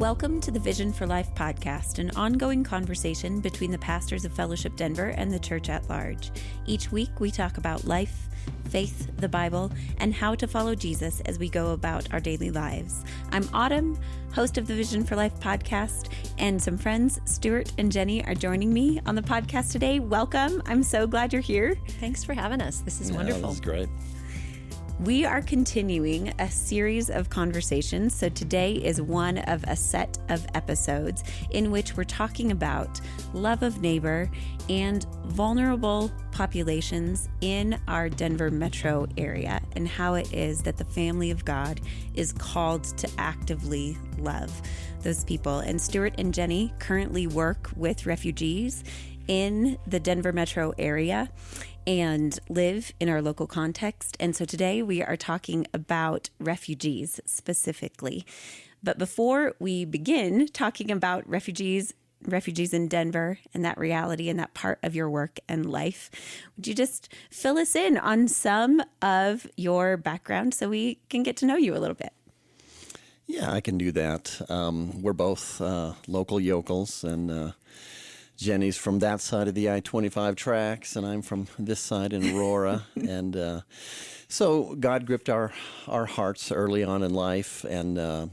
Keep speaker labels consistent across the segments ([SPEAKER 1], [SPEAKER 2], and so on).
[SPEAKER 1] Welcome to the Vision for Life podcast, an ongoing conversation between the pastors of Fellowship Denver and the church at large. Each week, we talk about life, faith, the Bible, and how to follow Jesus as we go about our daily lives. I'm Autumn, host of the Vision for Life podcast, and some friends, Stuart and Jenny, are joining me on the podcast today. Welcome. I'm so glad you're here.
[SPEAKER 2] Thanks for having us. This is wonderful.
[SPEAKER 3] This is great.
[SPEAKER 1] We are continuing a series of conversations. So today is one of a set of episodes in which we're talking about love of neighbor and vulnerable populations in our Denver metro area and how it is that the family of God is called to actively love those people. And Stuart and Jenny currently work with refugees in the Denver metro area and live in our local context. And so today we are talking about refugees specifically. But before we begin talking about refugees in Denver and that reality and that part of your work and life, would you just fill us in on some of your background so we can get to know you a little bit?
[SPEAKER 3] Yeah, I can do that. We're both local yokels, and Jenny's from that side of the I-25 tracks, and I'm from this side in Aurora. And so God gripped our hearts early on in life, and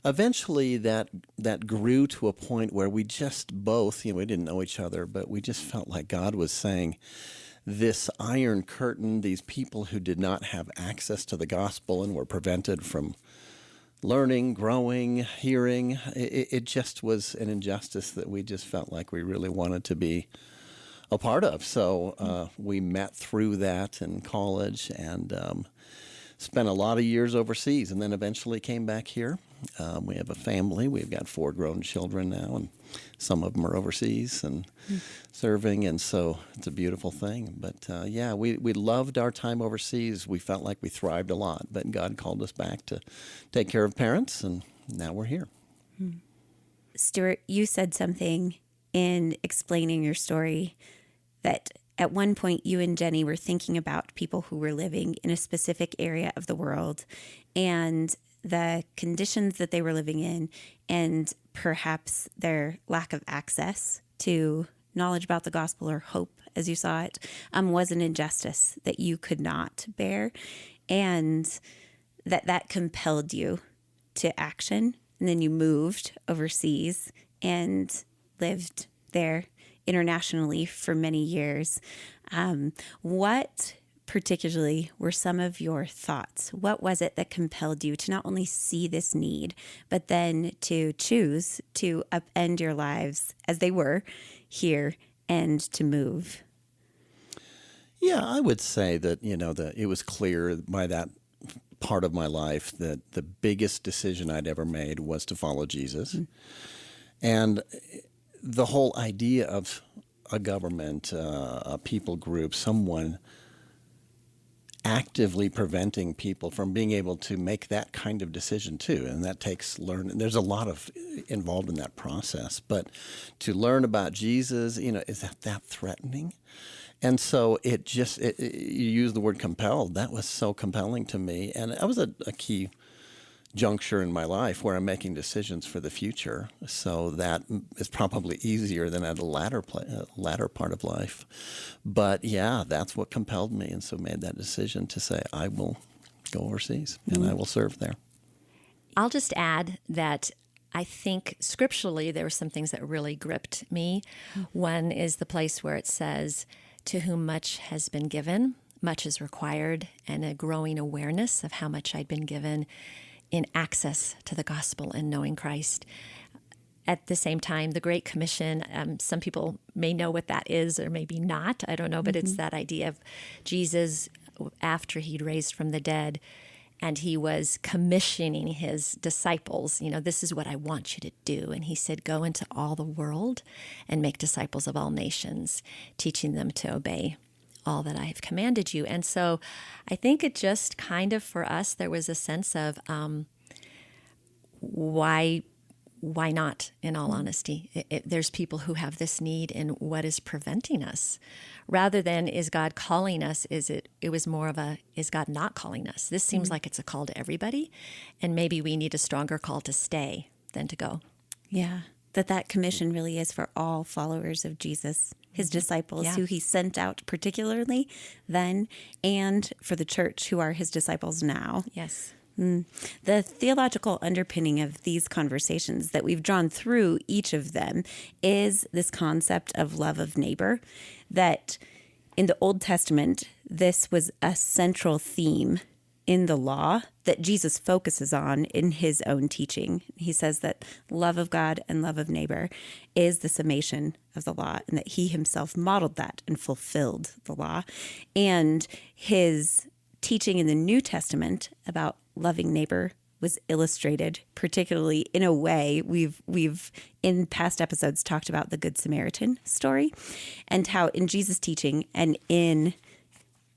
[SPEAKER 3] eventually that grew to a point where we just both, we didn't know each other, but we just felt like God was saying, this iron curtain, these people who did not have access to the gospel and were prevented from learning, growing, hearing, it just was an injustice that we just felt like we really wanted to be a part of. So we met through that in college and spent a lot of years overseas, and then eventually came back here. We have a family. We've got 4 grown children now, and some of them are overseas and serving, and so it's a beautiful thing. But we loved our time overseas. We felt like we thrived a lot, but God called us back to take care of parents, and now we're here.
[SPEAKER 1] Stuart, you said something in explaining your story that at one point you and Jenny were thinking about people who were living in a specific area of the world and the conditions that they were living in, and perhaps their lack of access to knowledge about the gospel or hope, as you saw it, was an injustice that you could not bear, and that compelled you to action. And then you moved overseas and lived there internationally for many years. What particularly were some of your thoughts? What was it that compelled you to not only see this need, but then to choose to upend your lives as they were here and to move?
[SPEAKER 3] Yeah, I would say that, that it was clear by that part of my life that the biggest decision I'd ever made was to follow Jesus. Mm-hmm. And the whole idea of a government, a people group, someone actively preventing people from being able to make that kind of decision too. And that takes learning. There's a lot of involved in that process. But to learn about Jesus, is that threatening? And so you use the word compelled. That was so compelling to me. And that was a key juncture in my life where I'm making decisions for the future. So that is probably easier than at a latter part of life. But yeah, that's what compelled me, and so made that decision to say I will go overseas and I will serve there.
[SPEAKER 2] I'll just add that I think scripturally there were some things that really gripped me. One is the place where it says, "To whom much has been given, much is required," and a growing awareness of how much I'd been given in access to the gospel and knowing Christ. At the same time, the Great Commission, some people may know what that is or maybe not, I don't know, but it's that idea of Jesus after he'd raised from the dead and he was commissioning his disciples, this is what I want you to do. And he said, go into all the world and make disciples of all nations, teaching them to obey all that I have commanded you. And so I think it just kind of, for us, there was a sense of why not, in all honesty? There's people who have this need, and what is preventing us? Rather than, is God calling us, it was more of is God not calling us? This seems like it's a call to everybody, and maybe we need a stronger call to stay than to go.
[SPEAKER 1] Yeah, that commission really is for all followers of Jesus, his disciples,
[SPEAKER 2] Yeah.
[SPEAKER 1] who he sent out particularly then, and for the church, who are his disciples now.
[SPEAKER 2] Yes.
[SPEAKER 1] The theological underpinning of these conversations that we've drawn through each of them is this concept of love of neighbor, that in the Old Testament, this was a central theme in the law that Jesus focuses on in his own teaching. He says that love of God and love of neighbor is the summation of the law, and that he himself modeled that and fulfilled the law. And his teaching in the New Testament about loving neighbor was illustrated, particularly in a way we've in past episodes talked about the Good Samaritan story, and how in Jesus' teaching and in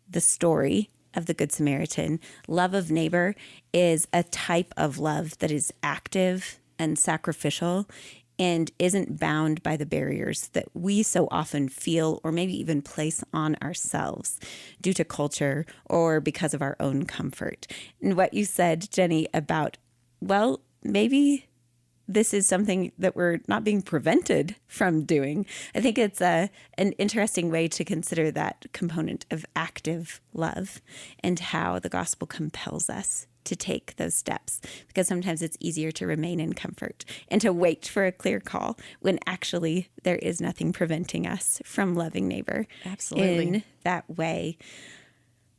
[SPEAKER 1] the story of the Good Samaritan, love of neighbor is a type of love that is active and sacrificial and isn't bound by the barriers that we so often feel or maybe even place on ourselves due to culture or because of our own comfort. And what you said, Jenny, about, well, maybe this is something that we're not being prevented from doing. I think it's an interesting way to consider that component of active love and how the gospel compels us to take those steps, because sometimes it's easier to remain in comfort and to wait for a clear call when actually there is nothing preventing us from loving neighbor.
[SPEAKER 2] Absolutely.
[SPEAKER 1] In that way.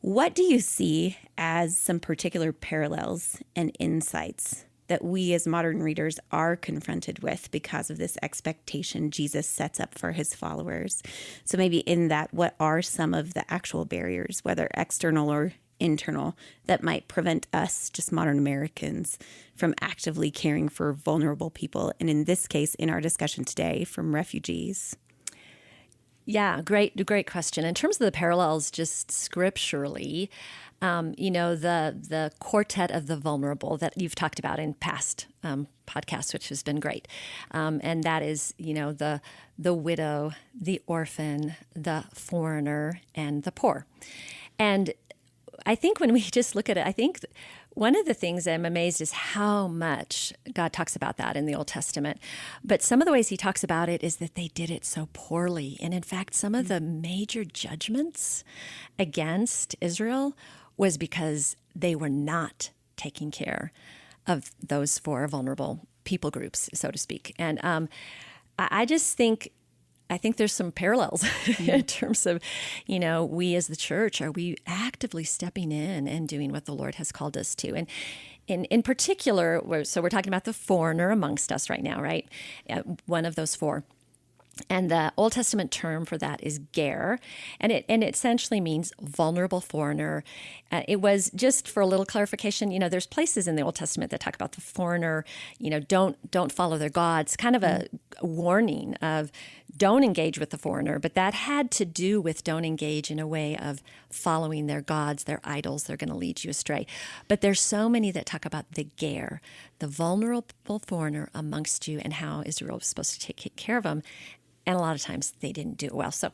[SPEAKER 1] What do you see as some particular parallels and insights that we as modern readers are confronted with because of this expectation Jesus sets up for his followers? So maybe in that, what are some of the actual barriers, whether external or internal, that might prevent us, just modern Americans, from actively caring for vulnerable people? And in this case, in our discussion today, from refugees.
[SPEAKER 2] Yeah, great question. In terms of the parallels, just scripturally, the quartet of the vulnerable that you've talked about in past podcasts, which has been great, and that is, the widow, the orphan, the foreigner, and the poor. And I think when we just look at it, I think one of the things I'm amazed is how much God talks about that in the Old Testament. But some of the ways he talks about it is that they did it so poorly. And in fact, some of the major judgments against Israel was because they were not taking care of those four vulnerable people groups, so to speak. And I just think there's some parallels in terms of, we as the church, are we actively stepping in and doing what the Lord has called us to? And in particular, we're talking about the foreigner amongst us right now, right? One of those four. And the Old Testament term for that is ger, and it essentially means vulnerable foreigner. It was, just for a little clarification, there's places in the Old Testament that talk about the foreigner, don't follow their gods, kind of a warning of don't engage with the foreigner. But that had to do with don't engage in a way of following their gods, their idols. They're going to lead you astray. But there's so many that talk about the ger, the vulnerable foreigner amongst you, and how Israel was supposed to take care of them. And a lot of times they didn't do it well. So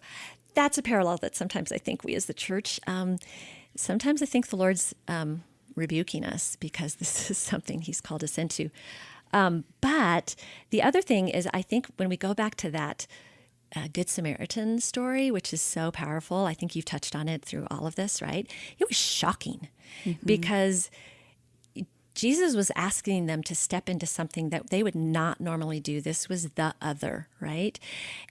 [SPEAKER 2] that's a parallel that sometimes I think we as the church, sometimes I think the Lord's rebuking us because this is something he's called us into. But the other thing is, I think when we go back to that Good Samaritan story, which is so powerful, I think you've touched on it through all of this, right? It was shocking because Jesus was asking them to step into something that they would not normally do. This was the other, right?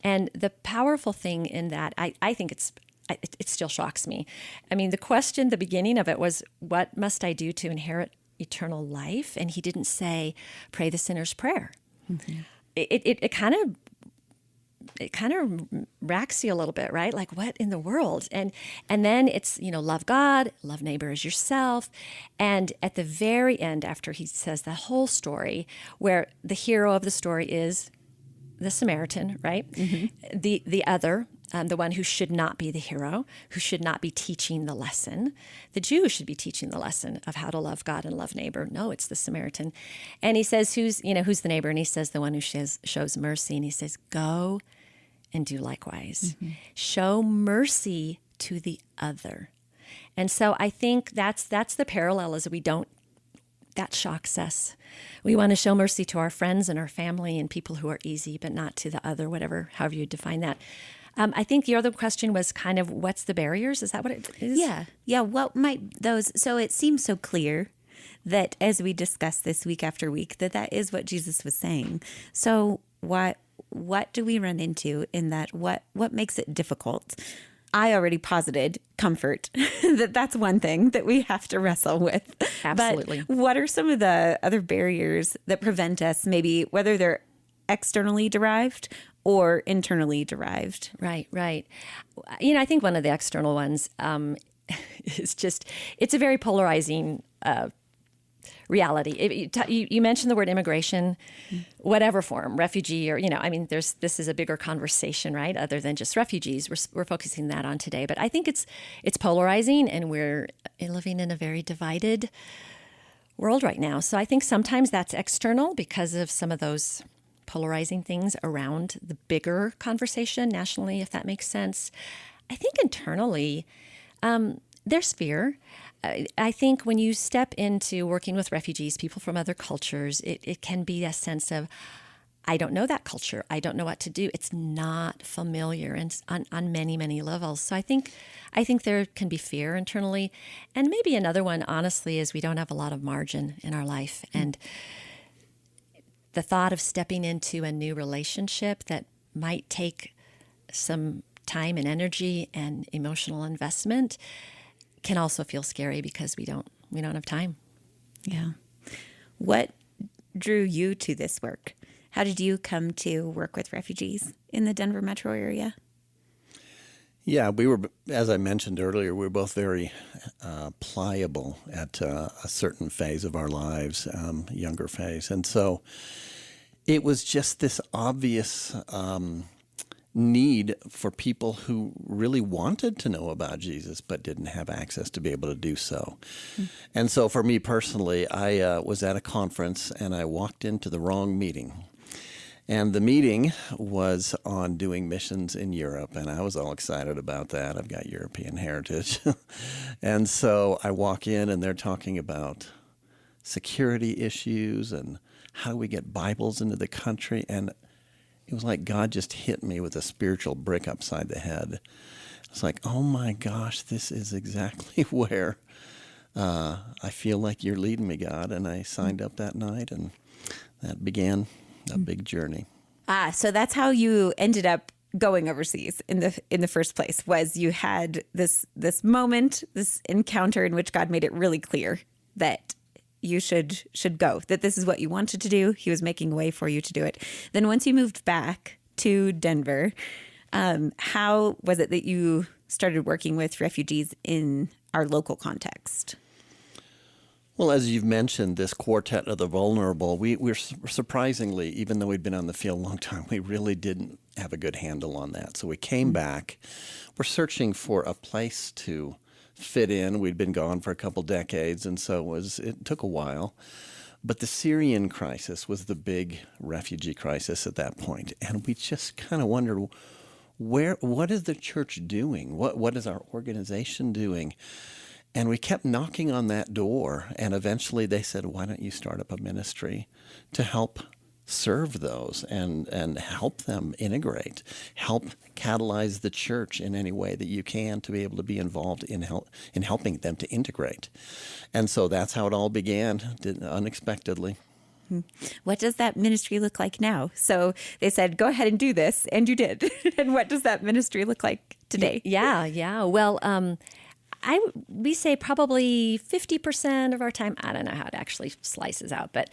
[SPEAKER 2] And the powerful thing in that, I think it still shocks me. I mean, the question, the beginning of it was, what must I do to inherit eternal life? And he didn't say, pray the sinner's prayer. Mm-hmm. It kind of racks you a little bit, right? Like, what in the world? And then it's, love God, love neighbor as yourself. And at the very end, after he says the whole story, where the hero of the story is the Samaritan, right? Mm-hmm. The other, the one who should not be the hero, who should not be teaching the lesson. The Jew should be teaching the lesson of how to love God and love neighbor. No, it's the Samaritan. And he says, who's the neighbor? And he says, the one who shows mercy. And he says, go and do likewise. Mm-hmm. Show mercy to the other. And so I think that's the parallel, is we don't that shocks us. We want to show mercy to our friends and our family and people who are easy, but not to the other, whatever, however you define that. I think your other question was kind of what's the barriers? Is that what it is?
[SPEAKER 1] Yeah. Yeah. What might those, so it seems so clear that as we discuss this week after week, that is what Jesus was saying. So what do we run into in that? What makes it difficult? I already posited comfort, that's one thing that we have to wrestle with.
[SPEAKER 2] Absolutely.
[SPEAKER 1] But what are some of the other barriers that prevent us, maybe whether they're externally derived or internally derived?
[SPEAKER 2] Right. I think one of the external ones is just, it's a very polarizing reality. You mentioned the word immigration, whatever form, refugee, or, this is a bigger conversation, right? Other than just refugees. We're focusing that on today. But I think it's polarizing, and we're living in a very divided world right now. So I think sometimes that's external because of some of those polarizing things around the bigger conversation nationally, if that makes sense. I think internally, there's fear. I think when you step into working with refugees, people from other cultures, it can be a sense of, I don't know that culture. I don't know what to do. It's not familiar, and on many, many levels. So I think there can be fear internally. And maybe another one, honestly, is we don't have a lot of margin in our life. And the thought of stepping into a new relationship that might take some time and energy and emotional investment can also feel scary because we don't have time.
[SPEAKER 1] Yeah. What drew you to this work? How did you come to work with refugees in the Denver metro area?
[SPEAKER 3] Yeah, we were, as I mentioned earlier, we were both very pliable at a certain phase of our lives, younger phase. And so it was just this obvious need for people who really wanted to know about Jesus but didn't have access to be able to do so. And so for me personally, I was at a conference and I walked into the wrong meeting. And the meeting was on doing missions in Europe, and I was all excited about that. I've got European heritage. And so I walk in, and they're talking about security issues and how do we get Bibles into the country. And it was like God just hit me with a spiritual brick upside the head. It's like, oh my gosh, this is exactly where I feel like you're leading me, God. And I signed up that night, and that began a big journey.
[SPEAKER 1] So that's how you ended up going overseas in the first place. Was you had this moment, this encounter in which God made it really clear that you should go, that this is what you wanted to do. He was making a way for you to do it. Then once you moved back to Denver, how was it that you started working with refugees in our local context?
[SPEAKER 3] Well, as you've mentioned, this quartet of the vulnerable, we're surprisingly, even though we'd been on the field a long time, we really didn't have a good handle on that. So we came back. We're searching for a place to fit in. We'd been gone for a couple decades, and so it took a while. But the Syrian crisis was the big refugee crisis at that point, and we just kind of wondered, what is the church doing? What is our organization doing? And we kept knocking on that door, and eventually they said, why don't you start up a ministry to help serve those and help them integrate, help catalyze the church in any way that you can to be able to be involved in helping them to integrate. And so that's how it all began, unexpectedly.
[SPEAKER 1] What does that ministry look like now? So they said, go ahead and do this, and you did. And what does that ministry look like today?
[SPEAKER 2] Yeah. Well, we say probably 50% of our time, I don't know how it actually slices out, but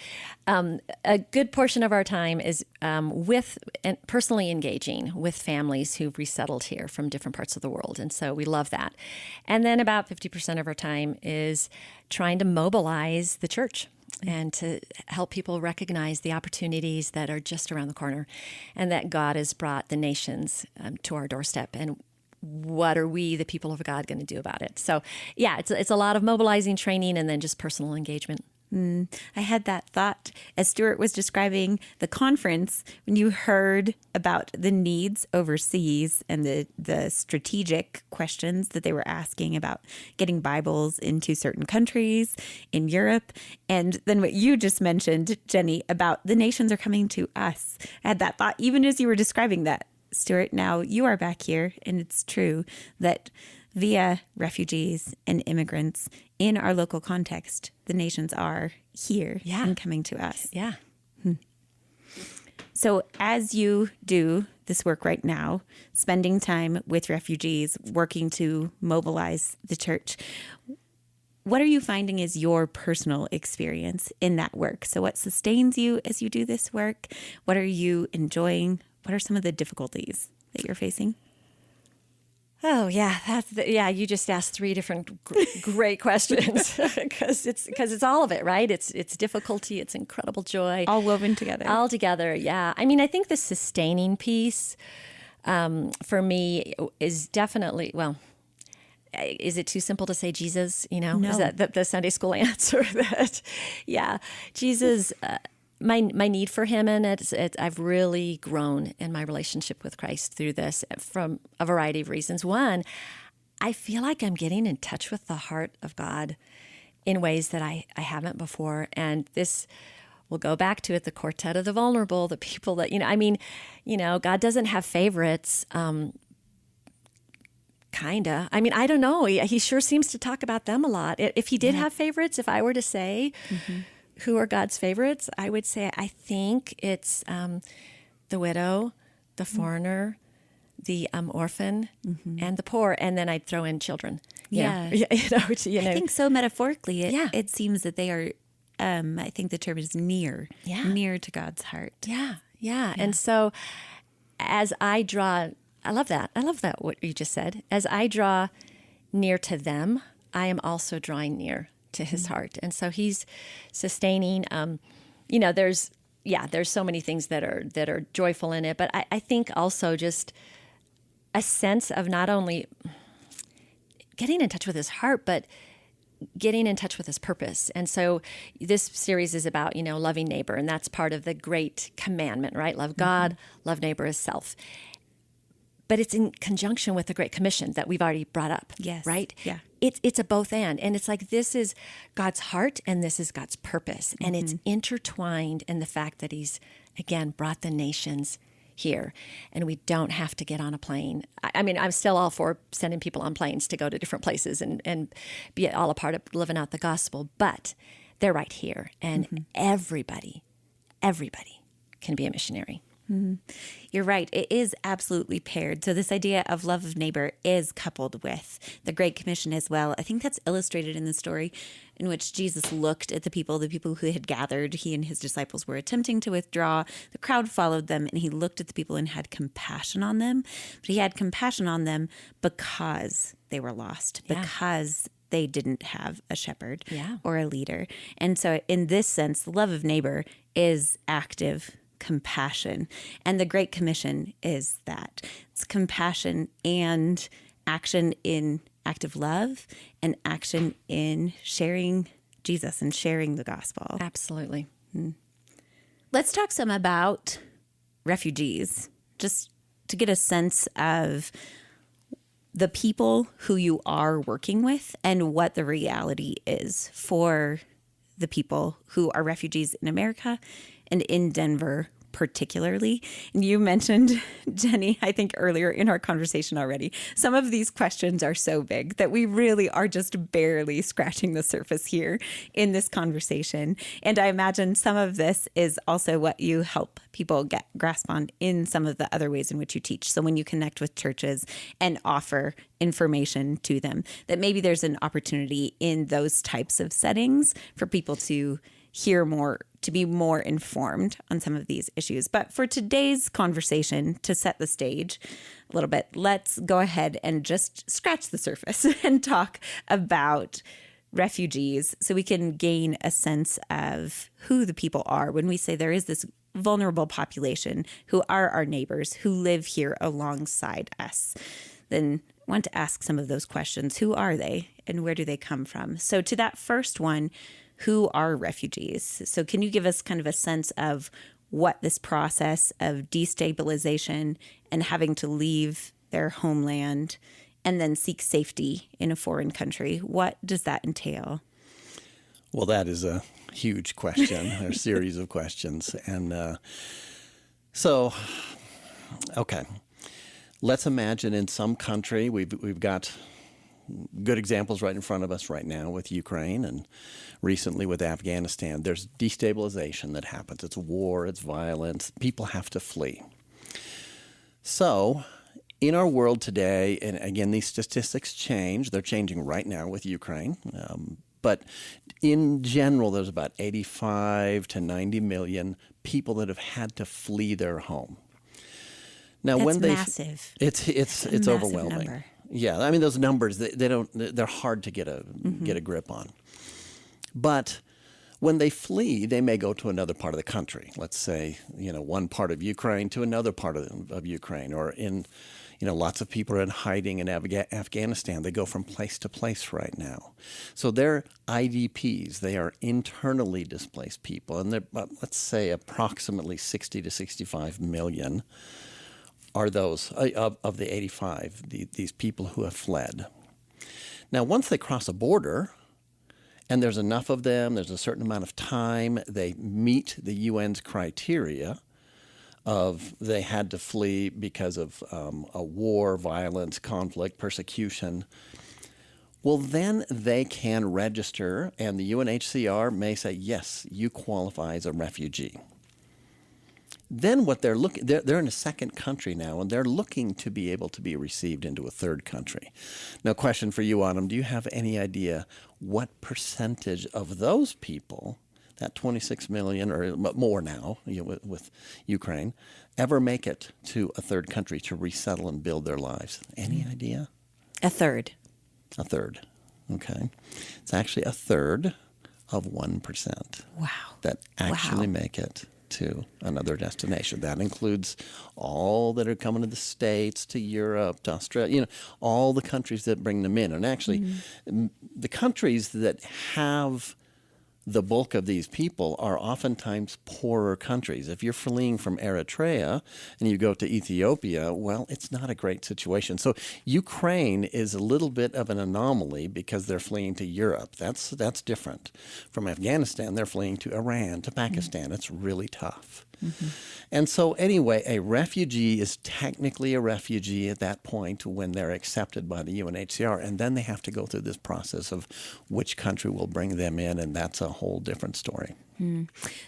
[SPEAKER 2] a good portion of our time is with and personally engaging with families who've resettled here from different parts of the world. And so we love that. And then about 50% of our time is trying to mobilize the church and to help people recognize the opportunities that are just around the corner and that God has brought the nations to our doorstep. And what are we, the people of God, going to do about it? So, yeah, it's a lot of mobilizing, training, and then just personal engagement.
[SPEAKER 1] I had that thought as Stuart was describing the conference, when you heard about the needs overseas and the strategic questions that they were asking about getting Bibles into certain countries in Europe. And then what you just mentioned, Jenny, about the nations are coming to us. I had that thought even as you were describing that, Stuart. Now you are back here, and it's true that via refugees and immigrants in our local context, the nations are here and coming to us.
[SPEAKER 2] Yeah.
[SPEAKER 1] So as you do this work right now, spending time with refugees, working to mobilize the church, what are you finding is your personal experience in that work? So what sustains you as you do this work? What are you enjoying? What are some of the difficulties that you're facing?
[SPEAKER 2] Oh yeah, you just asked three different great questions because it's all of it, right? It's difficulty, it's incredible joy,
[SPEAKER 1] All woven together.
[SPEAKER 2] all together. Yeah, I mean, I think the sustaining piece for me is definitely Is it too simple to say Jesus?
[SPEAKER 1] No.
[SPEAKER 2] Is that the Sunday school answer? That, yeah, Jesus. My need for him, and I've really grown in my relationship with Christ through this from a variety of reasons. One, I feel like I'm getting in touch with the heart of God in ways that I haven't before. And this will go back to it, the quartet of the vulnerable, the people that, God doesn't have favorites. Kinda. I mean, I don't know. He sure seems to talk about them a lot. If he did have favorites, if I were to say, who are God's favorites? I would say I think it's the widow, the foreigner, the orphan, and the poor, and then I'd throw in children.
[SPEAKER 1] Yeah. I think so metaphorically, it seems that they are, I think the term is near to God's heart.
[SPEAKER 2] Yeah. And so as I draw, I love that, what you just said. As I draw near to them, I am also drawing near to his heart. And so he's sustaining, there's so many things that are joyful in it, but I think also just a sense of not only getting in touch with his heart, but getting in touch with his purpose. And so this series is about, loving neighbor, and that's part of the great commandment, right? Love God, love neighbor as self. But it's in conjunction with the Great Commission that we've already brought up, right?
[SPEAKER 1] Yeah.
[SPEAKER 2] It's a both and it's like this is God's heart and this is God's purpose, and it's intertwined in the fact that he's, again, brought the nations here, and we don't have to get on a plane. I mean, I'm still all for sending people on planes to go to different places and be all a part of living out the gospel, but they're right here, and everybody can be a missionary.
[SPEAKER 1] You're right. It is absolutely paired. So this idea of love of neighbor is coupled with the Great Commission as well. I think that's illustrated in the story in which Jesus looked at the people who had gathered. He and his disciples were attempting to withdraw. The crowd followed them, and he looked at the people and had compassion on them. But he had compassion on them because they were lost, because they didn't have a shepherd or a leader. And so in this sense, the love of neighbor is active compassion. And the Great Commission is that. It's compassion and action in active love and action in sharing Jesus and sharing the gospel.
[SPEAKER 2] Absolutely.
[SPEAKER 1] Let's talk some about refugees, just to get a sense of the people who you are working with and what the reality is for the people who are refugees in America and in Denver particularly. And you mentioned, Jenny, I think earlier in our conversation already, some of these questions are so big that we really are just barely scratching the surface here in this conversation. And I imagine some of this is also what you help people grasp on in some of the other ways in which you teach. So when you connect with churches and offer information to them, that maybe there's an opportunity in those types of settings for people to hear more, to be more informed on some of these issues. But for today's conversation, to set the stage a little bit, let's go ahead and just scratch the surface and talk about refugees so we can gain a sense of who the people are when we say there is this vulnerable population who are our neighbors, who live here alongside us. Then I want to ask some of those questions. Who are they and where do they come from? So to that first one, who are refugees. So can you give us kind of a sense of what this process of destabilization and having to leave their homeland and then seek safety in a foreign country, what does that entail?
[SPEAKER 3] Well, that is a huge question, or series of questions. And okay, let's imagine in some country, we've got good examples right in front of us right now with Ukraine and recently with Afghanistan. There's destabilization that happens. It's war, it's violence. People have to flee. So in our world today, and again, these statistics change. They're changing right now with Ukraine. But in general, there's about 85 to 90 million people that have had to flee their home. Now,
[SPEAKER 1] That's massive.
[SPEAKER 3] It's
[SPEAKER 1] massive
[SPEAKER 3] overwhelming.
[SPEAKER 1] Number.
[SPEAKER 3] Yeah, I mean those numbers they're hard to get a grip on. But when they flee, they may go to another part of the country. Let's say, one part of Ukraine to another part of Ukraine, or lots of people are in hiding in Afghanistan. They go from place to place right now. So they're IDPs. They are internally displaced people, and they're let's say approximately 60 to 65 million. Are those of the 85, these people who have fled. Now, once they cross a border, and there's enough of them, there's a certain amount of time, they meet the UN's criteria of they had to flee because of a war, violence, conflict, persecution. Well, then they can register, and the UNHCR may say, yes, you qualify as a refugee. Then what they're in a second country now, and they're looking to be able to be received into a third country. Now, question for you, Autumn, do you have any idea what percentage of those people, that 26 million or more now with Ukraine, ever make it to a third country to resettle and build their lives? Any idea?
[SPEAKER 1] A third.
[SPEAKER 3] A third. Okay. It's actually a third of 1%.
[SPEAKER 1] Wow.
[SPEAKER 3] That actually make it to another destination. That includes all that are coming to the States, to Europe, to Australia, all the countries that bring them in. And actually, the countries that have the bulk of these people are oftentimes poorer countries. If you're fleeing from Eritrea and you go to Ethiopia, well, it's not a great situation. So Ukraine is a little bit of an anomaly because they're fleeing to Europe. That's different. From Afghanistan, they're fleeing to Iran, to Pakistan. It's really tough. And so anyway, a refugee is technically a refugee at that point when they're accepted by the UNHCR, and then they have to go through this process of which country will bring them in, and that's a whole different story.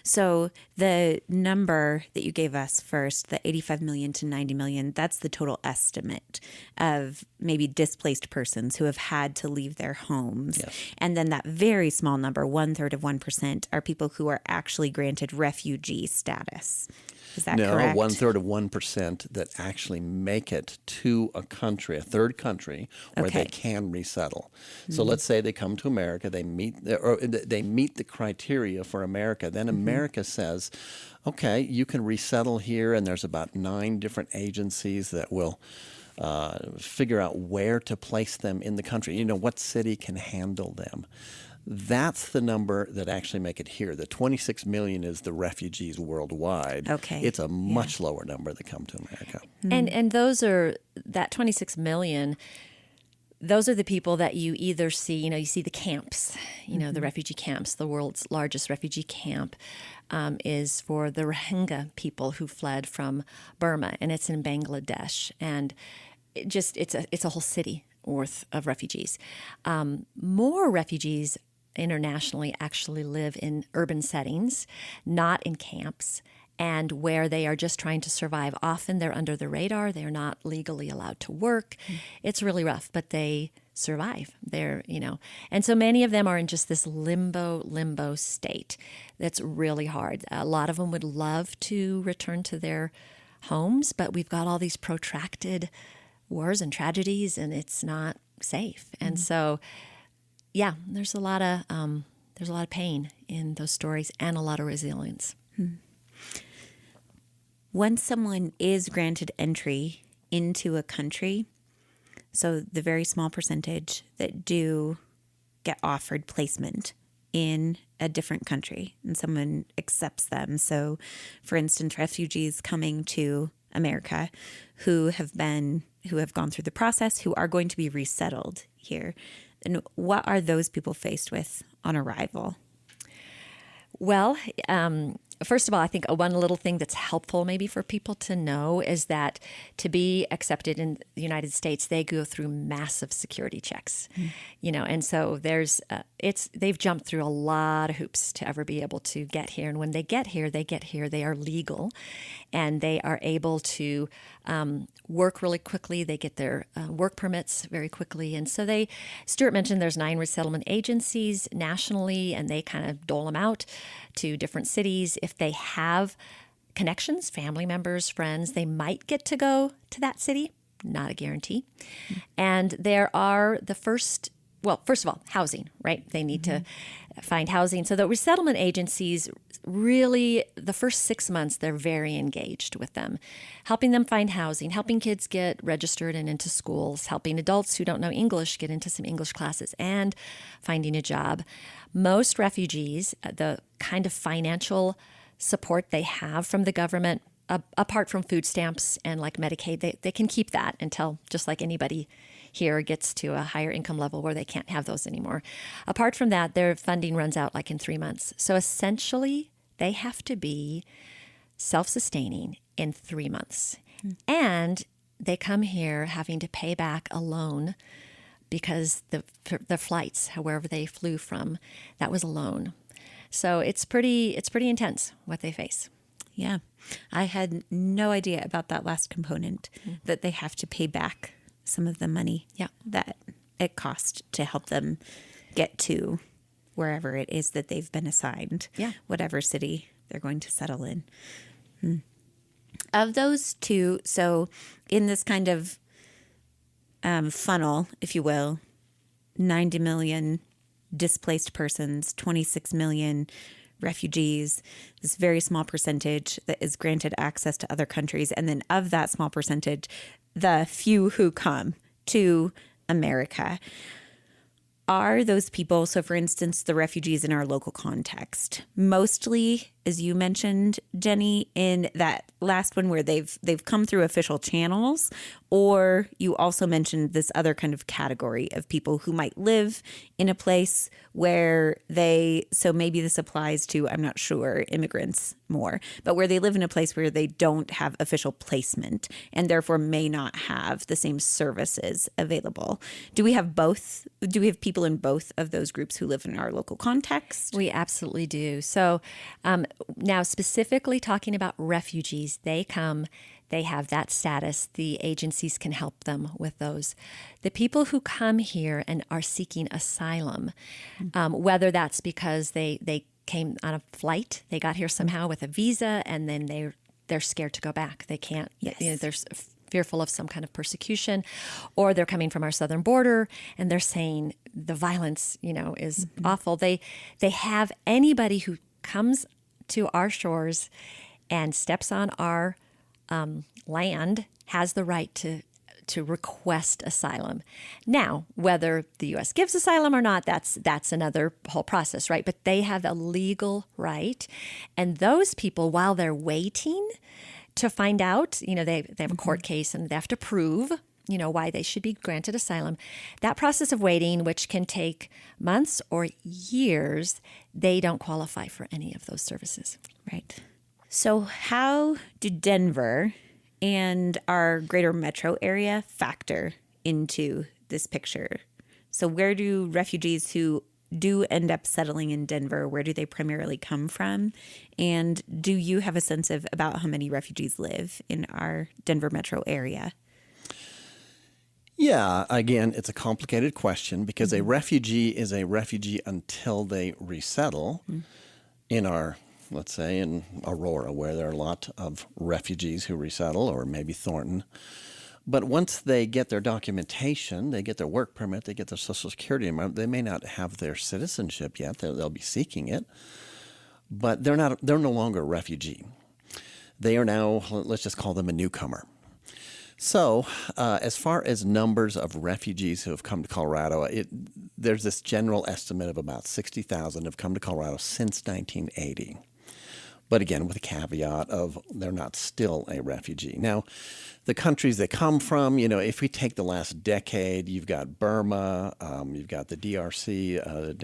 [SPEAKER 1] So the number that you gave us first, the 85 million to 90 million, that's the total estimate of maybe displaced persons who have had to leave their homes.
[SPEAKER 3] Yes.
[SPEAKER 1] And then that very small number, 1/3 of 1%, are people who are actually granted refugee status. Is that correct?
[SPEAKER 3] No, 1/3 of 1% that actually make it to a country, a third country, where they can resettle. So let's say they come to America, they meet the criteria for America. Then America says, okay, you can resettle here, and there's about 9 different agencies that will figure out where to place them in the country. What city can handle them. That's the number that actually make it here. The 26 million is the refugees worldwide.
[SPEAKER 1] Okay.
[SPEAKER 3] It's a much lower number that come to America.
[SPEAKER 2] And those are, that 26 million, those are the people that you either see, you see the camps, the refugee camps. The world's largest refugee camp is for the Rohingya people who fled from Burma, and it's in Bangladesh. And it's a whole city worth of refugees. More refugees internationally actually live in urban settings, not in camps, and where they are just trying to survive. Often they're under the radar. They're not legally allowed to work. It's really rough, but they survive. And so many of them are in just this limbo state that's really hard. A lot of them would love to return to their homes, but we've got all these protracted wars and tragedies, and it's not safe. And so, there's a lot of pain in those stories and a lot of resilience.
[SPEAKER 1] Once someone is granted entry into a country, so the very small percentage that do get offered placement in a different country and someone accepts them. So, for instance, refugees coming to America who have gone through the process, who are going to be resettled here. And what are those people faced with on arrival?
[SPEAKER 2] Well, first of all, I think one little thing that's helpful maybe for people to know is that to be accepted in the United States, they go through massive security checks, and so they've jumped through a lot of hoops to ever be able to get here. And when they get here, they are legal and they are able to work really quickly. They get their work permits very quickly. And so Stuart mentioned there's 9 resettlement agencies nationally, and they kind of dole them out to different cities. If they have connections, family members, friends, they might get to go to that city. Not a guarantee. And there are first of all, housing, right? They need to find housing. So the resettlement agencies really, the first 6 months, they're very engaged with them, helping them find housing, helping kids get registered and into schools, helping adults who don't know English get into some English classes, and finding a job. Most refugees, the kind of financial support they have from the government, apart from food stamps and like Medicaid, they can keep that until, just like anybody here, gets to a higher income level where they can't have those anymore. Apart from that, their funding runs out like in 3 months. So essentially, they have to be self-sustaining in 3 months. And they come here having to pay back a loan because the flights, wherever they flew from, that was a loan. So it's pretty intense what they face.
[SPEAKER 1] Yeah. I had no idea about that last component, that they have to pay back some of the money that it cost to help them get to wherever it is that they've been assigned, whatever city they're going to settle in. Of those two, so in this kind of funnel, if you will, 90 million displaced persons, 26 million refugees, this very small percentage that is granted access to other countries. And then of that small percentage, the few who come to America. Are those people, so for instance, the refugees in our local context, mostly, as you mentioned, Jenny, in that last one where they've come through official channels, or you also mentioned this other kind of category of people who might live in a place where so maybe this applies to, I'm not sure, immigrants more, but where they live in a place where they don't have official placement and therefore may not have the same services available. Do we have both? Do we have people in both of those groups who live in our local context?
[SPEAKER 2] We absolutely do. So now specifically talking about refugees, they come, they have that status. The agencies can help them with those. The people who come here and are seeking asylum, whether that's because they came on a flight, they got here somehow with a visa, and then they're scared to go back. They can't.
[SPEAKER 1] Yes.
[SPEAKER 2] They're fearful of some kind of persecution, or they're coming from our southern border and they're saying the violence, is awful. They have anybody who comes to our shores and steps on our land has the right to request asylum. Now, whether the U.S. gives asylum or not, that's another whole process, right? But they have a legal right. And those people, while they're waiting to find out, they have a court case and they have to prove, why they should be granted asylum. That process of waiting, which can take months or years, they don't qualify for any of those services.
[SPEAKER 1] Right. So how do Denver and our greater metro area factor into this picture? So where do refugees who do end up settling in Denver, where do they primarily come from? And do you have a sense of about how many refugees live in our Denver metro area?
[SPEAKER 3] Yeah, again, it's a complicated question because a refugee is a refugee until they resettle in our, let's say, in Aurora, where there are a lot of refugees who resettle, or maybe Thornton. But once they get their documentation, they get their work permit, they get their Social Security number, they may not have their citizenship yet. They'll be seeking it, but they're no longer a refugee. They are now, let's just call them a newcomer. So as far as numbers of refugees who have come to Colorado, there's this general estimate of about 60,000 have come to Colorado since 1980. But again, with a caveat of they're not still a refugee. Now, the countries they come from, if we take the last decade, you've got Burma, you've got the DRC,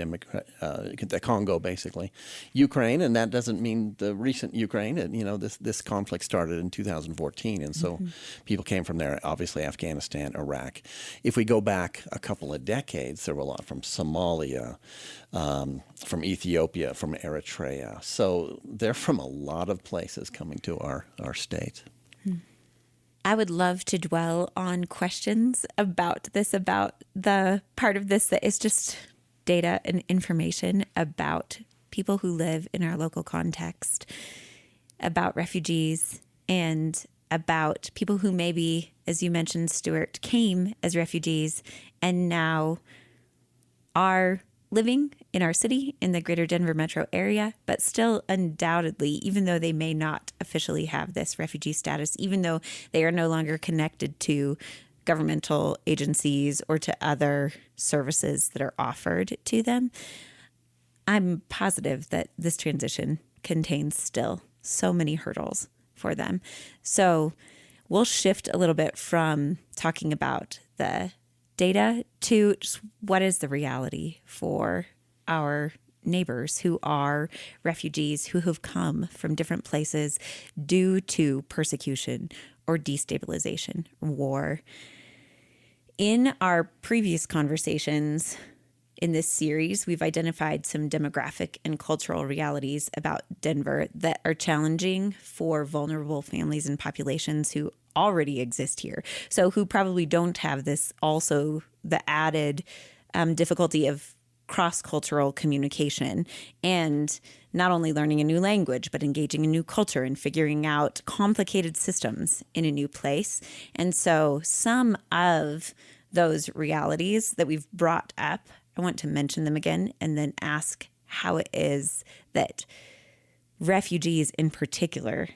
[SPEAKER 3] the Congo, basically, Ukraine, and that doesn't mean the recent Ukraine. This conflict started in 2014, and so people came from there, obviously Afghanistan, Iraq. If we go back a couple of decades, there were a lot from Somalia, from Ethiopia, from Eritrea. So they're from a lot of places coming to our state.
[SPEAKER 1] I would love to dwell on questions about the part of this that is just data and information about people who live in our local context, about refugees, and about people who maybe, as you mentioned, Stuart, came as refugees and now are living in our city, in the greater Denver metro area, but still undoubtedly, even though they may not officially have this refugee status, even though they are no longer connected to governmental agencies or to other services that are offered to them, I'm positive that this transition contains still so many hurdles for them. So we'll shift a little bit from talking about the data to just what is the reality for our neighbors who are refugees who have come from different places due to persecution or destabilization, war. In our previous conversations in this series, we've identified some demographic and cultural realities about Denver that are challenging for vulnerable families and populations who already exist here. So who probably don't have this also the added difficulty of cross-cultural communication and not only learning a new language, but engaging a new culture and figuring out complicated systems in a new place. And so some of those realities that we've brought up, I want to mention them again and then ask how it is that refugees in particular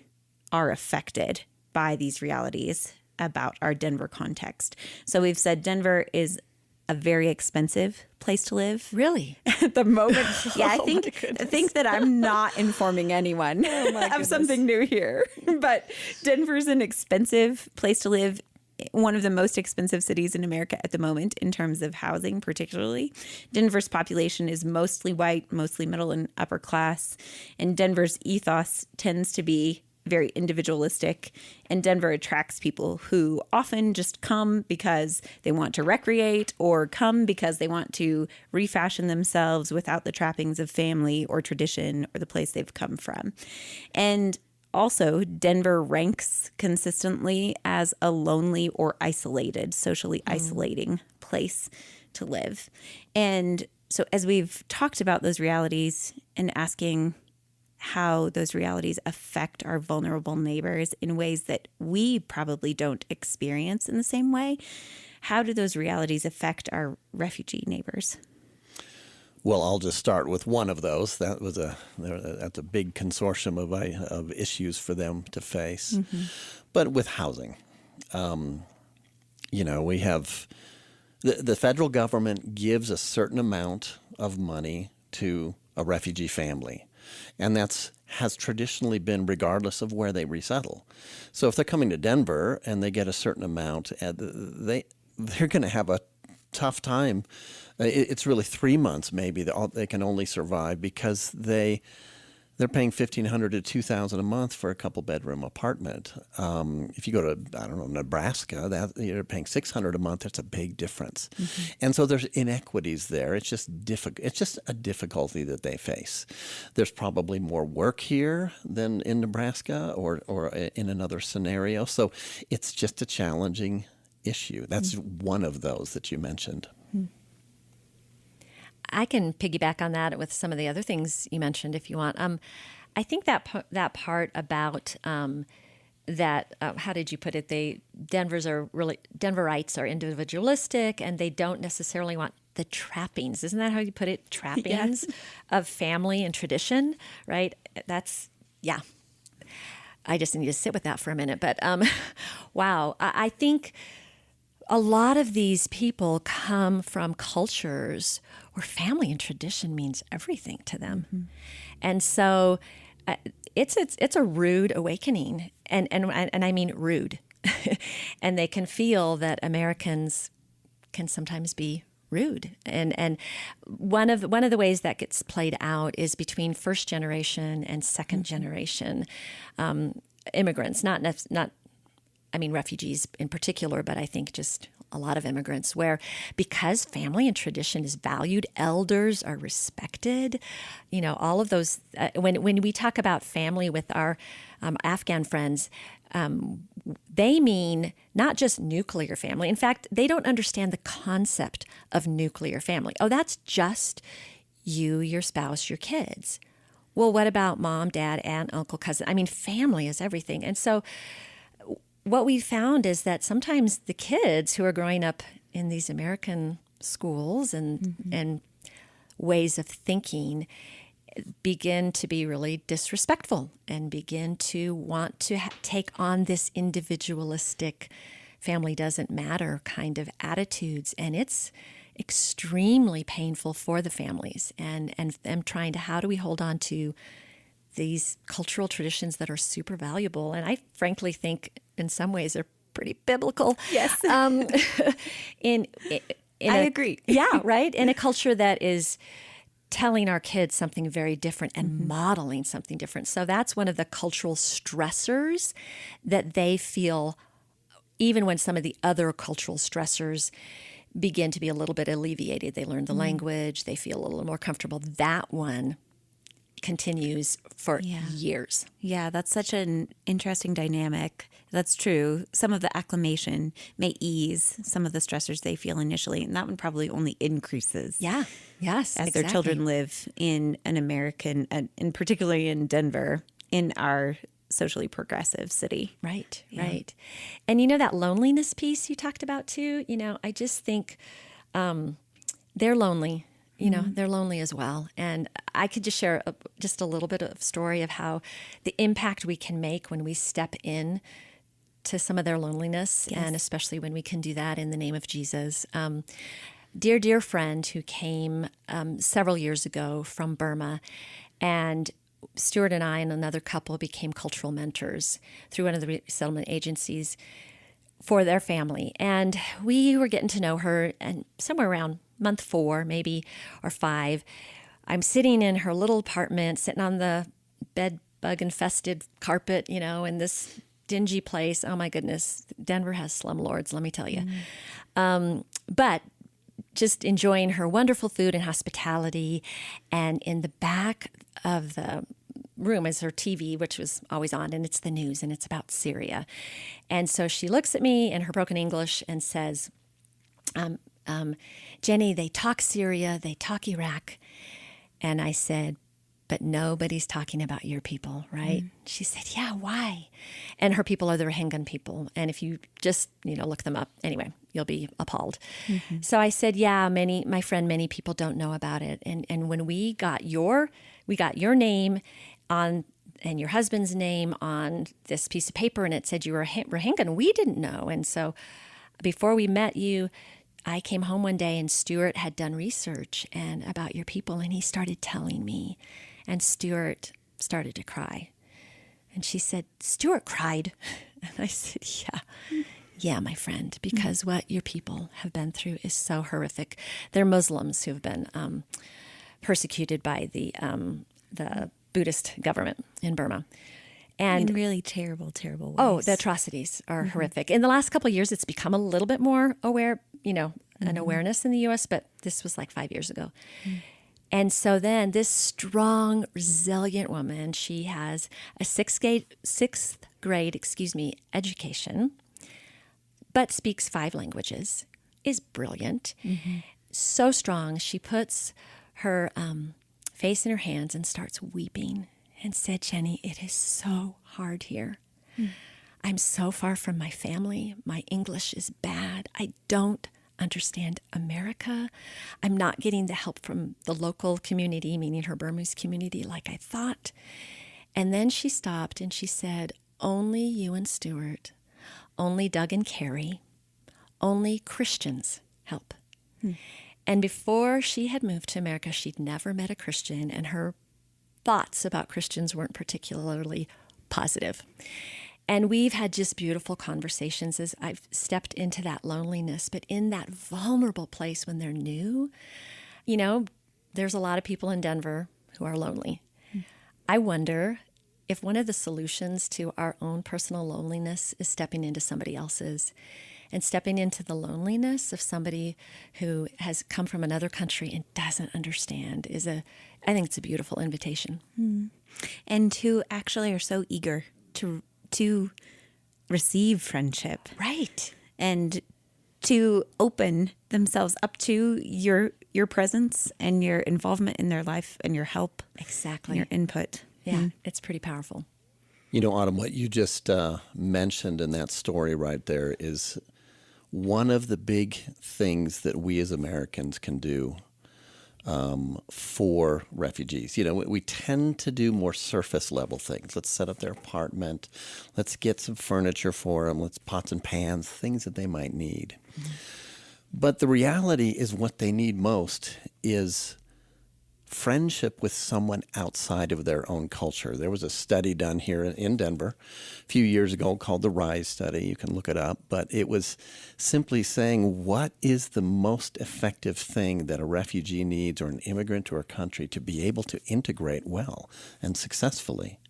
[SPEAKER 1] are affected by these realities about our Denver context. So we've said Denver is a very expensive place to live.
[SPEAKER 2] Really?
[SPEAKER 1] At the moment. Yeah, I think that I'm not informing anyone of something new here. But Denver's an expensive place to live. One of the most expensive cities in America at the moment in terms of housing, particularly. Denver's population is mostly white, mostly middle and upper class. And Denver's ethos tends to be very individualistic, and Denver attracts people who often just come because they want to recreate or come because they want to refashion themselves without the trappings of family or tradition or the place they've come from. And also, Denver ranks consistently as a lonely or isolated, socially isolating place to live. And so as we've talked about those realities and asking how those realities affect our vulnerable neighbors in ways that we probably don't experience in the same way, how do those realities affect our refugee neighbors?
[SPEAKER 3] Well, I'll just start with one of those. That's a big consortium of issues for them to face. Mm-hmm. But with housing, we have the federal government gives a certain amount of money to a refugee family. And has traditionally been regardless of where they resettle. So if they're coming to Denver and they get a certain amount, they're going to have a tough time. It's really 3 months maybe that they can only survive because they're paying $1,500 to $2,000 a month for a couple bedroom apartment. If you go to Nebraska, you're paying $600 a month. That's a big difference, and so there's inequities there. It's just difficult. It's just a difficulty that they face. There's probably more work here than in Nebraska or in another scenario. So it's just a challenging issue. That's one of those that you mentioned.
[SPEAKER 2] I can piggyback on that with some of the other things you mentioned if you want. I think that part about that, how did you put it? Denverites are individualistic and they don't necessarily want the trappings. Isn't that how you put it? Trappings of family and tradition, right? Yeah. I just need to sit with that for a minute. But wow, I think a lot of these people come from cultures where family and tradition means everything to them. Mm-hmm. And so it's a rude awakening, and I mean rude. And they can feel that Americans can sometimes be rude. And one of the ways that gets played out is between first generation and second generation immigrants, not refugees in particular, but I think just a lot of immigrants, where because family and tradition is valued, elders are respected, all of those. When we talk about family with our Afghan friends, they mean not just nuclear family. In fact, they don't understand the concept of nuclear family. Oh, that's just you, your spouse, your kids. Well, what about mom, dad, aunt, uncle, cousin? I mean, family is everything. And so what we found is that sometimes the kids who are growing up in these American schools and ways of thinking begin to be really disrespectful and begin to want to take on this individualistic family doesn't matter kind of attitudes. And it's extremely painful for the families and them trying to, how do we hold on to these cultural traditions that are super valuable? And I frankly think in some ways they're pretty biblical.
[SPEAKER 1] Yes. I agree.
[SPEAKER 2] Yeah, right? In a culture that is telling our kids something very different and modeling something different. So that's one of the cultural stressors that they feel, even when some of the other cultural stressors begin to be a little bit alleviated. They learn the language, they feel a little more comfortable. That one continues for years.
[SPEAKER 1] Yeah, that's such an interesting dynamic. That's true. Some of the acclimation may ease some of the stressors they feel initially, and that one probably only increases.
[SPEAKER 2] Yeah. Yes.
[SPEAKER 1] As
[SPEAKER 2] exactly.
[SPEAKER 1] their children live in an American, and particularly in Denver, in our socially progressive city.
[SPEAKER 2] Right. Right. And that loneliness piece you talked about too. I just think they're lonely. They're lonely as well. And I could just share just a little bit of story of how the impact we can make when we step in to some of their loneliness, and especially when we can do that in the name of Jesus. Dear friend who came several years ago from Burma, and Stuart and I and another couple became cultural mentors through one of the resettlement agencies for their family. And we were getting to know her, and somewhere around month 4, maybe, or 5, I'm sitting in her little apartment, sitting on the bed bug infested carpet, in this dingy place. Oh my goodness, Denver has slumlords, let me tell you. But just enjoying her wonderful food and hospitality. And in the back of the room is her TV, which was always on, and it's the news, and it's about Syria. And so she looks at me in her broken English and says, Jenny, they talk Syria, they talk Iraq. And I said, but nobody's talking about your people, right? She said, yeah, why? And her people are the Rohingya people. And if you just, look them up, anyway, you'll be appalled. So I said, yeah, my friend, many people don't know about it. And when we got your name on, and your husband's name on this piece of paper, and it said you were Rohingya, we didn't know. And so before we met you, I came home one day and Stuart had done research and about your people, and he started telling me, and Stuart started to cry. And she said, Stuart cried. And I said, yeah, my friend, because what your people have been through is so horrific. They're Muslims who have been persecuted by the Buddhist government in Burma. And
[SPEAKER 1] in really terrible, terrible ways.
[SPEAKER 2] Oh, the atrocities are horrific. In the last couple of years, it's become a little bit more aware, an awareness in the U.S., but this was like 5 years ago. And so then this strong, resilient woman, she has a sixth grade education, but speaks 5 languages, is brilliant, so strong. She puts her face in her hands and starts weeping and said, Jenny, it is so hard here. I'm so far from my family. My English is bad. I don't understand America. I'm not getting the help from the local community, meaning her Burmese community, like I thought. And then she stopped and she said, only you and Stuart, only Doug and Carrie, only Christians help. And before she had moved to America, she'd never met a Christian, and her thoughts about Christians weren't particularly positive. And we've had just beautiful conversations as I've stepped into that loneliness, but in that vulnerable place when they're new. You know, there's a lot of people in Denver who are lonely. I wonder if one of the solutions to our own personal loneliness is stepping into somebody else's, and stepping into the loneliness of somebody who has come from another country and doesn't understand I think it's a beautiful invitation.
[SPEAKER 1] And who actually are so eager to receive friendship.
[SPEAKER 2] Right.
[SPEAKER 1] And to open themselves up to your presence and your involvement in their life and your help.
[SPEAKER 2] Exactly.
[SPEAKER 1] And your input.
[SPEAKER 2] Yeah, it's pretty powerful.
[SPEAKER 3] You know, Autumn, what you just mentioned in that story right there is one of the big things that we as Americans can do for refugees. You know, we tend to do more surface level things. Let's set up their apartment. Let's get some furniture for them. Let's pots and pans, things that they might need. But the reality is what they need most is friendship with someone outside of their own culture. There was a study done here in Denver a few years ago called the RISE study. You can look it up. But it was simply saying, what is the most effective thing that a refugee needs or an immigrant to our country to be able to integrate well and successfully?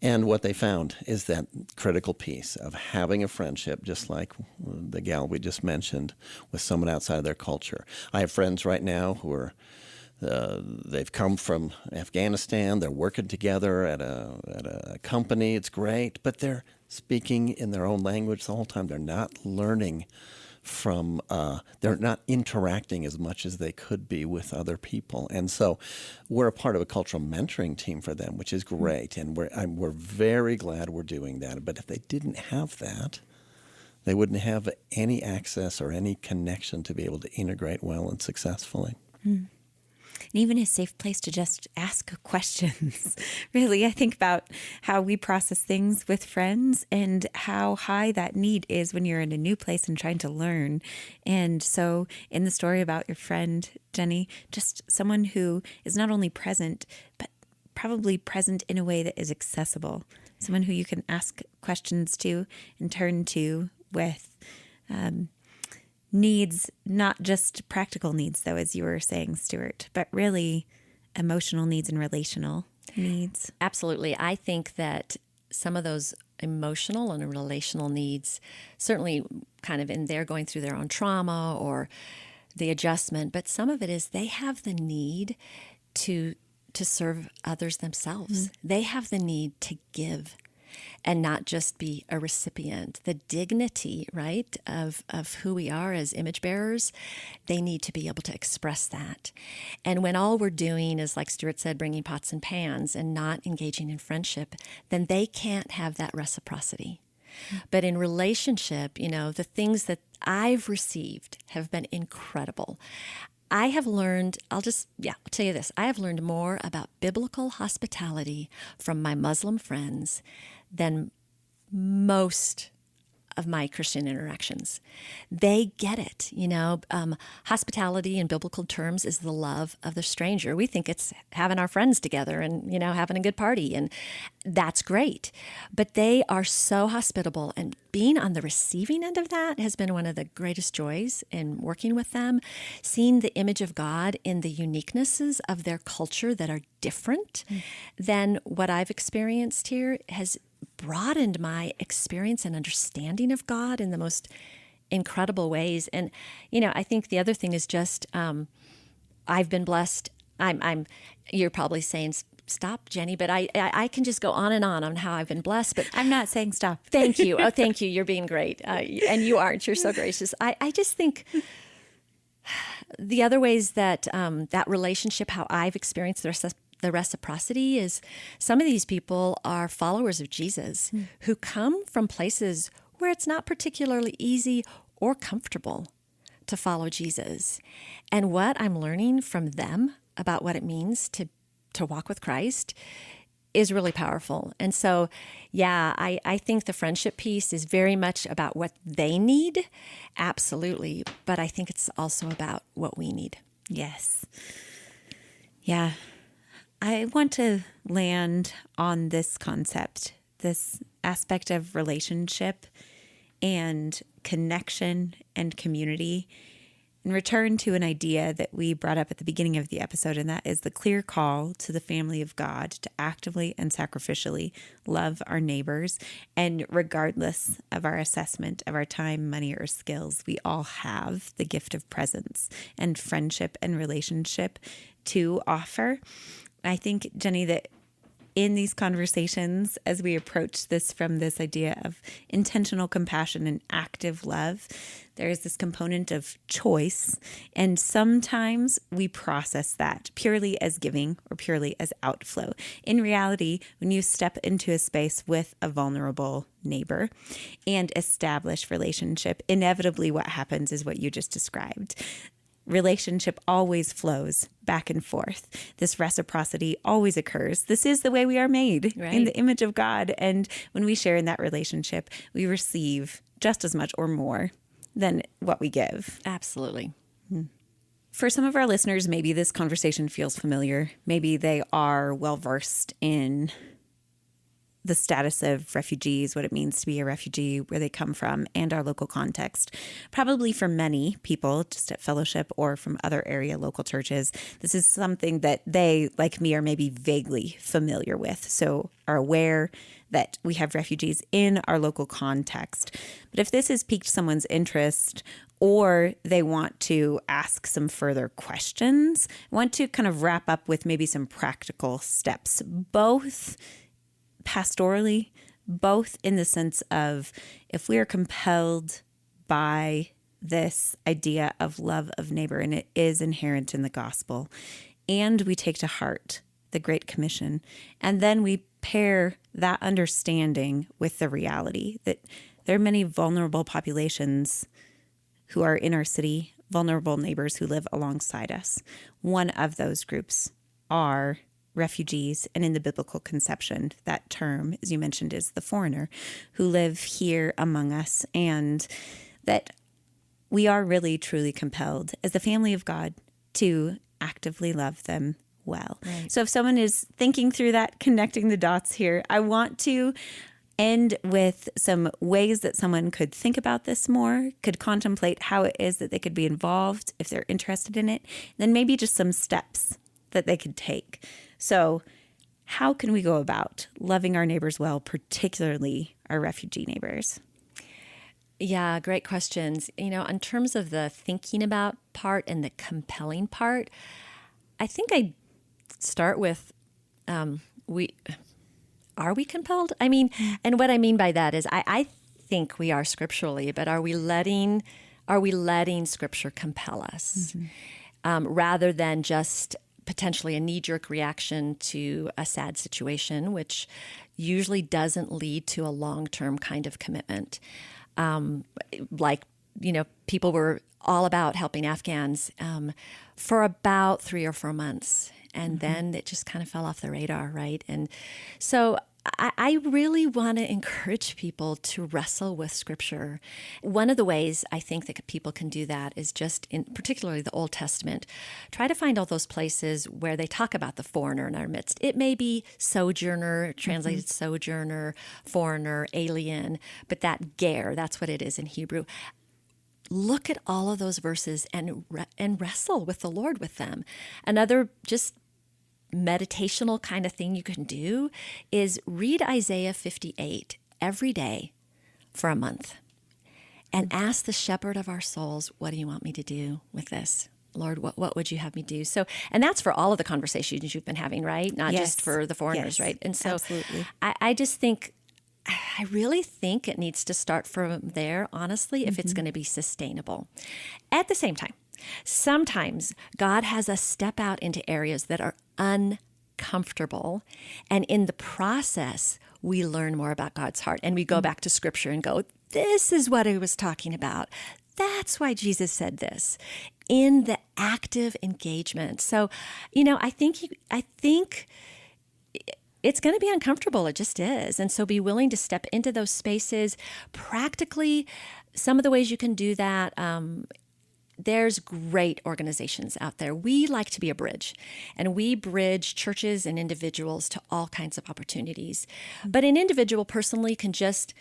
[SPEAKER 3] And what they found is that critical piece of having a friendship, just like the gal we just mentioned, with someone outside of their culture. I have friends right now who are they've come from Afghanistan. They're working together at a company. It's great, but they're speaking in their own language the whole time. They're not learning from. They're not interacting as much as they could be with other people. And so, we're a part of a cultural mentoring team for them, which is great. And we're very glad we're doing that. But if they didn't have that, they wouldn't have any access or any connection to be able to integrate well and successfully.
[SPEAKER 1] And even a safe place to just ask questions. Really, I think about how we process things with friends and how high that need is when you're in a new place and trying to learn. And so in the story about your friend, Jenny, just someone who is not only present, but probably present in a way that is accessible. Someone who you can ask questions to and turn to with needs, not just practical needs, though, as you were saying, Stuart, but really emotional needs and relational needs.
[SPEAKER 2] Absolutely. I think that some of those emotional and relational needs, certainly kind of in their going through their own trauma or the adjustment, but some of it is they have the need to serve others themselves. They have the need to give and not just be a recipient. The dignity, right, of who we are as image bearers, they need to be able to express that. And when all we're doing is, like Stuart said, bringing pots and pans and not engaging in friendship, then they can't have that reciprocity. But in relationship, you know, the things that I've received have been incredible. I have learned, I'll tell you this. I have learned more about biblical hospitality from my Muslim friends than most of my Christian interactions. They get it, you know. Hospitality in biblical terms is the love of the stranger. We think it's having our friends together and, you know, having a good party, and that's great. But they are so hospitable, and being on the receiving end of that has been one of the greatest joys in working with them. Seeing the image of God in the uniquenesses of their culture that are different than what I've experienced here has broadened my experience and understanding of God in the most incredible ways. And, you know, I think the other thing is just, I've been blessed. You're probably saying, stop, Jenny, but I can just go on and on how I've been blessed, but
[SPEAKER 1] I'm not saying stop.
[SPEAKER 2] Thank you. Oh, thank you. You're being great. And you aren't. You're so gracious. I just think the other ways that, that relationship, how I've experienced the reciprocity is some of these people are followers of Jesus who come from places where it's not particularly easy or comfortable to follow Jesus. And what I'm learning from them about what it means to walk with Christ is really powerful. And so, yeah, I think the friendship piece is very much about what they need. Absolutely. But I think it's also about what we need.
[SPEAKER 1] Yes. Yeah. I want to land on this concept, this aspect of relationship and connection and community, and return to an idea that we brought up at the beginning of the episode, and that is the clear call to the family of God to actively and sacrificially love our neighbors. And regardless of our assessment of our time, money, or skills, we all have the gift of presence and friendship and relationship to offer. I think, Jenny, that in these conversations, as we approach this from this idea of intentional compassion and active love, there is this component of choice. And sometimes we process that purely as giving or purely as outflow. In reality, when you step into a space with a vulnerable neighbor and establish relationship, inevitably what happens is what you just described. Relationship always flows back and forth. This reciprocity always occurs. This is the way we are made,
[SPEAKER 2] right,
[SPEAKER 1] in the image of God. And when we share in that relationship, we receive just as much or more than what we give.
[SPEAKER 2] Absolutely.
[SPEAKER 1] For some of our listeners, maybe this conversation feels familiar. Maybe they are well-versed in the status of refugees, what it means to be a refugee, where they come from, and our local context. Probably for many people, just at fellowship or from other area local churches, this is something that they, like me, are maybe vaguely familiar with. So are aware that we have refugees in our local context. But if this has piqued someone's interest, or they want to ask some further questions, I want to kind of wrap up with maybe some practical steps, both pastorally, both in the sense of if we are compelled by this idea of love of neighbor, and it is inherent in the gospel, and we take to heart the Great Commission, and then we pair that understanding with the reality that there are many vulnerable populations who are in our city, vulnerable neighbors who live alongside us. One of those groups are refugees, and in the biblical conception, that term, as you mentioned, is the foreigner who live here among us, and that we are really truly compelled as the family of God to actively love them well.
[SPEAKER 2] Right.
[SPEAKER 1] So if someone is thinking through that, connecting the dots here, I want to end with some ways that someone could think about this more, could contemplate how it is that they could be involved if they're interested in it, then maybe just some steps that they could take. So how can we go about loving our neighbors well, particularly our refugee neighbors?
[SPEAKER 2] Yeah, great questions. You know, in terms of the thinking about part and the compelling part, I think I start with are we compelled? I mean, and what I mean by that is I think we are scripturally, but are we letting Scripture compel us rather than just potentially a knee-jerk reaction to a sad situation, which usually doesn't lead to a long-term kind of commitment. Like, you know, people were all about helping Afghans for about 3 or 4 months, and then it just kind of fell off the radar, right? And so I really want to encourage people to wrestle with Scripture. One of the ways I think that people can do that is just in particularly the Old Testament, try to find all those places where they talk about the foreigner in our midst. It may be sojourner, translated sojourner, foreigner, alien, but that ger, that's what it is in Hebrew. Look at all of those verses and wrestle with the Lord with them. Another just meditational kind of thing you can do is read Isaiah 58 every day for a month and ask the shepherd of our souls, what do you want me to do with this? Lord, what would you have me do? So, and that's for all of the conversations you've been having, right? Not just for the foreigners, right? And so
[SPEAKER 1] absolutely.
[SPEAKER 2] I just think, I really think it needs to start from there, honestly, if it's going to be sustainable. At the same time, sometimes God has us step out into areas that are uncomfortable. And in the process, we learn more about God's heart. And we go back to Scripture and go, this is what he was talking about. That's why Jesus said this in the active engagement. So, you know, I think it's going to be uncomfortable. It just is. And so be willing to step into those spaces. Practically, some of the ways you can do that, there's great organizations out there. We like to be a bridge, and we bridge churches and individuals to all kinds of opportunities. But an individual personally can just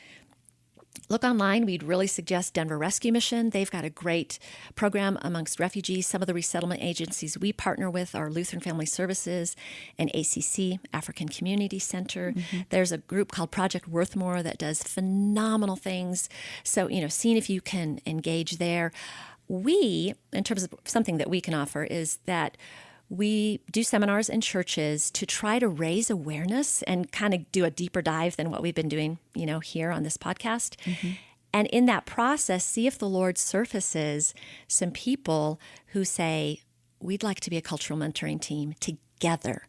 [SPEAKER 2] look online. We'd really suggest Denver Rescue Mission. They've got a great program amongst refugees. Some of the resettlement agencies we partner with are Lutheran Family Services and ACC, African Community Center. There's a group called Project Worthmore that does phenomenal things. So, seeing if you can engage there. We, in terms of something that we can offer, is that we do seminars in churches to try to raise awareness and kind of do a deeper dive than what we've been doing, here on this podcast. And in that process, see if the Lord surfaces some people who say, we'd like to be a cultural mentoring team together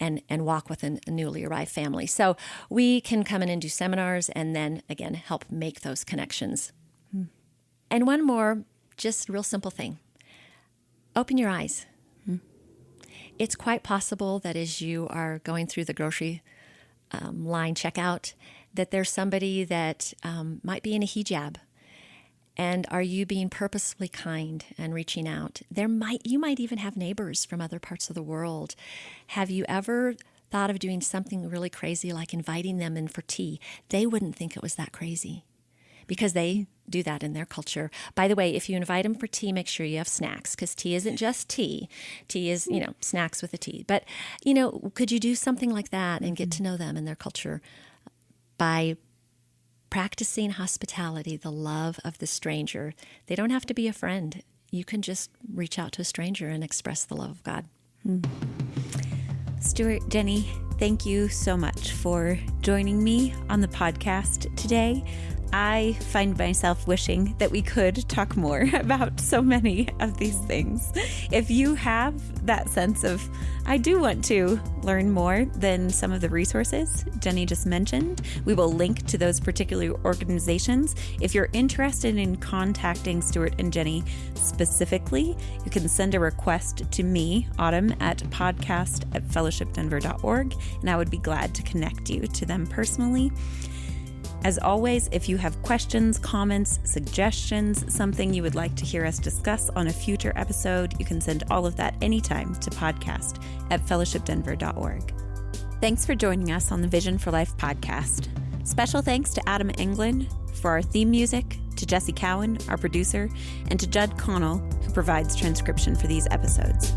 [SPEAKER 2] and walk with a newly arrived family. So we can come in and do seminars and then, again, help make those connections. And one more, just real simple thing. Open your eyes. It's quite possible that as you are going through the grocery line checkout, that there's somebody that might be in a hijab. And are you being purposefully kind and reaching out? You might even have neighbors from other parts of the world. Have you ever thought of doing something really crazy, like inviting them in for tea? They wouldn't think it was that crazy, because they do that in their culture. By the way, if you invite them for tea, make sure you have snacks, because tea isn't just tea. Tea is, snacks with a tea. But, could you do something like that and get to know them and their culture by practicing hospitality, the love of the stranger? They don't have to be a friend. You can just reach out to a stranger and express the love of God.
[SPEAKER 1] Stuart, Jenny, thank you so much for joining me on the podcast today. I find myself wishing that we could talk more about so many of these things. If you have that sense of, I do want to learn more than some of the resources Jenny just mentioned, we will link to those particular organizations. If you're interested in contacting Stuart and Jenny specifically, you can send a request to me, Autumn, at podcast@fellowshipdenver.org, and I would be glad to connect you to them personally. As always, if you have questions, comments, suggestions, something you would like to hear us discuss on a future episode, you can send all of that anytime to podcast@fellowshipdenver.org. Thanks for joining us on the Vision for Life podcast. Special thanks to Adam Englund for our theme music, to Jesse Cowan, our producer, and to Judd Connell, who provides transcription for these episodes.